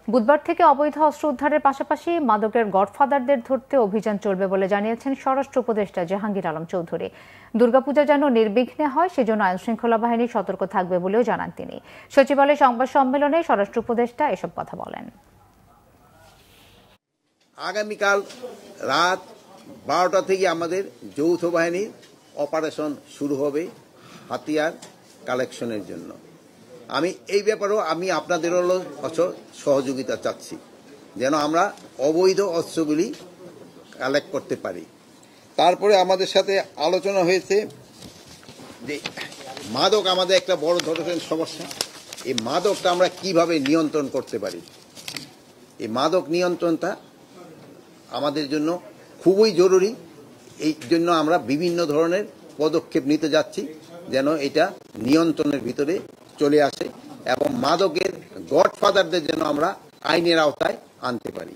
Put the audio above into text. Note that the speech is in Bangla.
বুধবার থেকে অবৈধ অস্ত্র উদ্ধারের পাশাপাশি মাদকের গডফাদারদের ধরতে অভিযান চলবে বলে জানিয়েছেন স্বরাষ্ট্র উপদেষ্টা জাহাঙ্গীর আলম চৌধুরী। দুর্গাপূজা যেন নির্বিঘ্নে হয় সেজন্য আইনশৃঙ্খলা বাহিনী সতর্ক থাকবে বলেও জানান তিনি। সচিবালয়ে সংবাদ সম্মেলনে স্বরাষ্ট্র উপদেষ্টা এসব কথা বলেন। আগামীকাল রাত 12টা থেকে আমাদের যৌথ বাহিনীর অপারেশন শুরু হবে হাতিয়ার কালেকশনের জন্য। আমি এই ব্যাপারেও আপনাদেরও সহযোগিতা চাচ্ছি, যেন আমরা অবৈধ অস্ত্রগুলি কালেক্ট করতে পারি। তারপরে আমাদের সাথে আলোচনা হয়েছে যে মাদক আমাদের একটা বড় ধরনের সমস্যা, এই মাদকটা আমরা কিভাবে নিয়ন্ত্রণ করতে পারি। এই মাদক নিয়ন্ত্রণটা আমাদের জন্য খুবই জরুরি। এই জন্য আমরা বিভিন্ন ধরনের পদক্ষেপ নিতে যাচ্ছি, যেন এটা নিয়ন্ত্রণের ভিতরে চলে আসে এবং মাদকের গডফাদারদের যেন আমরা আইনের আওতায় আনতে পারি।